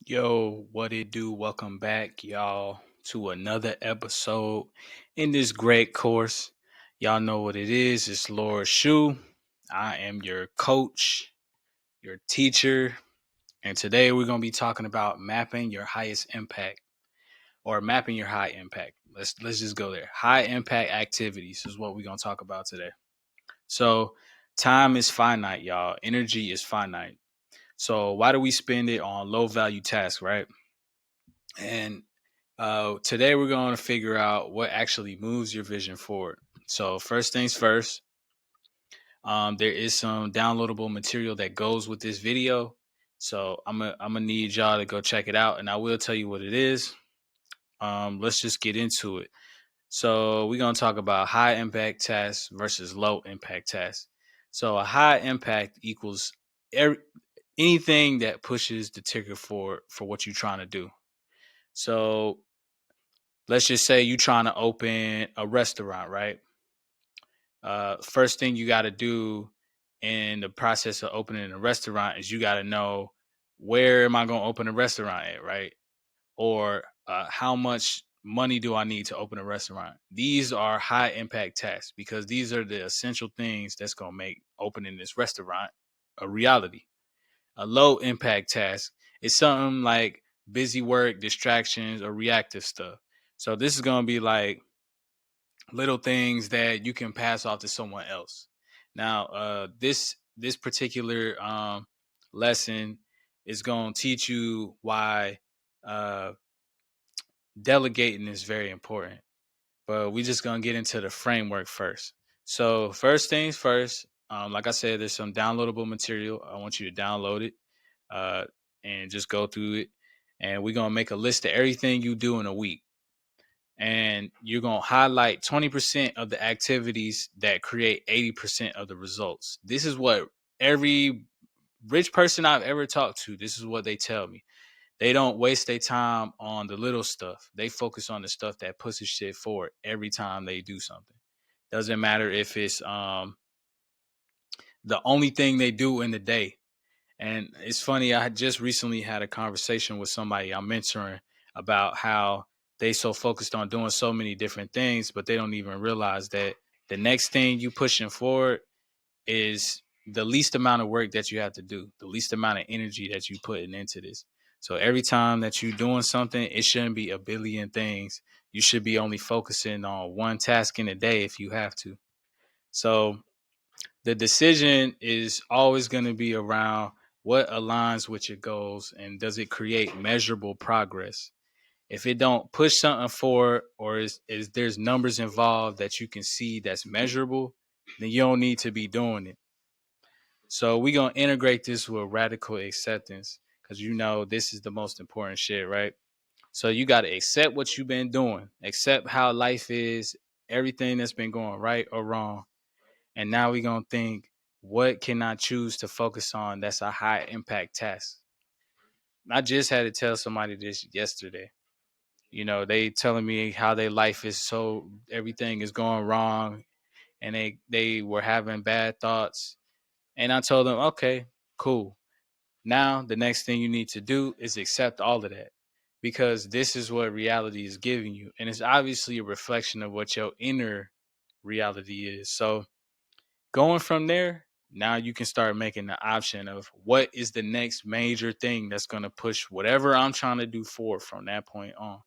Yo, what it do? Welcome back, y'all, to another episode in this great course. Y'all know what it is. It's Lord Shu. I am your coach, your teacher, and today we're going to be talking about mapping your highest impact or mapping your high impact. Let's just go there. High impact activities is what we're going to talk about today. So, time is finite, y'all. Energy is finite. So, why do we spend it on low value tasks, right? And today we're going to figure out what actually moves your vision forward. So first things first, there is some downloadable material that goes with this video. So I'm gonna need y'all to go check it out, and I will tell you what it is. Let's just get into it. So we're gonna talk about high impact tasks versus low impact tasks. So a high impact equals every, anything that pushes the ticker for what you're trying to do. So let's just say you're trying to open a restaurant, right? First thing you got to do in the process of opening a restaurant is you got to know, where am I going to open a restaurant at, right? Or how much money do I need to open a restaurant? These are high impact tasks because these are the essential things that's going to make opening this restaurant a reality. A low impact task is something like busy work, distractions, or reactive stuff. So this is going to be like little things that you can pass off to someone else. Now, this particular lesson is going to teach you why uh, delegating is very important. But we just gonna get into the framework first. So first things first, like I said, there's some downloadable material. I want you to download it uh, and just go through it. And we're gonna make a list of everything you do in a week. And you're gonna highlight 20% of the activities that create 80% of the results. This is what every rich person I've ever talked to, this is what they tell me. They don't waste their time on the little stuff. They focus on the stuff that pushes shit forward every time they do something. Doesn't matter if it's the only thing they do in the day. And it's funny, I just recently had a conversation with somebody I'm mentoring about how they so focused on doing so many different things, but they don't even realize that the next thing you pushing forward is the least amount of work that you have to do, the least amount of energy that you putting into this. So every time that you're doing something, it shouldn't be a billion things. You should be only focusing on one task in a day if you have to. So the decision is always going to be around what aligns with your goals and does it create measurable progress. If it don't push something forward, or is there's numbers involved that you can see that's measurable, then you don't need to be doing it. So we're gonna integrate this with radical acceptance because you know this is the most important shit, right? So you gotta accept what you've been doing, accept how life is, everything that's been going right or wrong. And now we're gonna think, what can I choose to focus on that's a high impact task? I just had to tell somebody this yesterday. You know, they telling me how their life is so everything is going wrong and they were having bad thoughts. And I told them, okay, cool. Now, the next thing you need to do is accept all of that because this is what reality is giving you. And it's obviously a reflection of what your inner reality is. So, going from there, now you can start making the option of what is the next major thing that's going to push whatever I'm trying to do forward from that point on.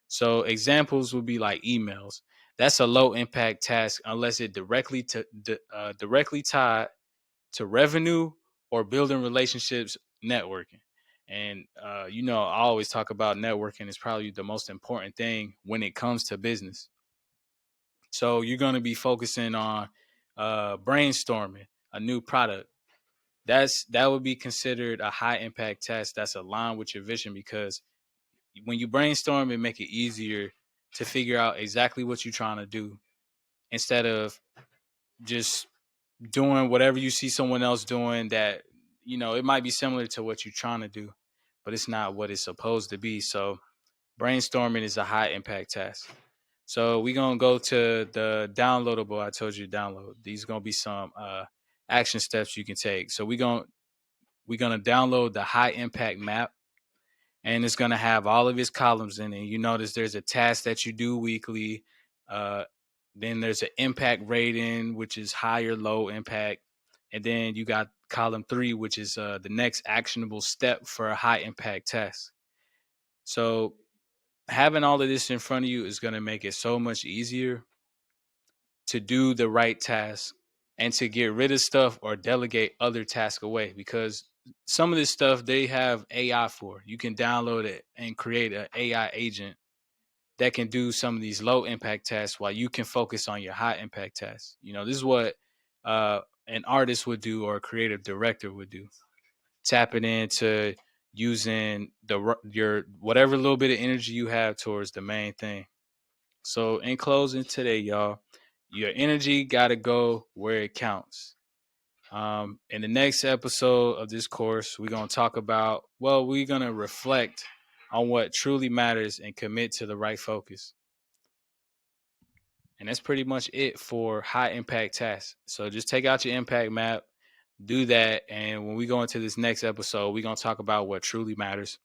So, examples would be like emails. That's a low impact task unless it directly tied to revenue or building relationships, networking. And you know, I always talk about networking is probably the most important thing when it comes to business. So you're going to be focusing on brainstorming a new product. That would be considered a high impact task that's aligned with your vision because when you brainstorm, it make it easier to figure out exactly what you're trying to do instead of just doing whatever you see someone else doing that, you know, it might be similar to what you're trying to do, but it's not what it's supposed to be. So brainstorming is a high impact task. So we're gonna go to the downloadable. I told you to download. These are gonna be some action steps you can take. So we're gonna download the high impact map. and it's going to have all of its columns in it. You notice there's a task that you do weekly. Uh, then there's an impact rating, which is high or low impact. And then you got column 3, which is the next actionable step for a high impact task. So having all of this in front of you is going to make it so much easier to do the right task and to get rid of stuff or delegate other tasks away, because some of this stuff they have AI for. You can download it and create an AI agent that can do some of these low impact tasks while you can focus on your high impact tasks. This is what an artist would do or a creative director would do. Tapping into using your whatever little bit of energy you have towards the main thing. So in closing today, y'all, your energy got to go where it counts. In the next episode of this course, we're going to talk about, we're going to reflect on what truly matters and commit to the right focus. And that's pretty much it for high impact tasks. So just take out your impact map, do that. And when we go into this next episode, we're going to talk about what truly matters.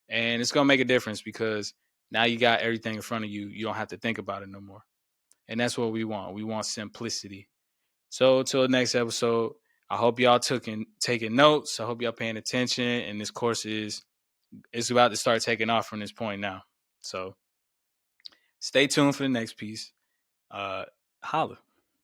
And it's going to make a difference because now you got everything in front of you. You don't have to think about it no more. And that's what we want. We want simplicity. So till the next episode, I hope y'all taking notes. I hope y'all paying attention. And this course it's about to start taking off from this point now. So stay tuned for the next piece. Holla.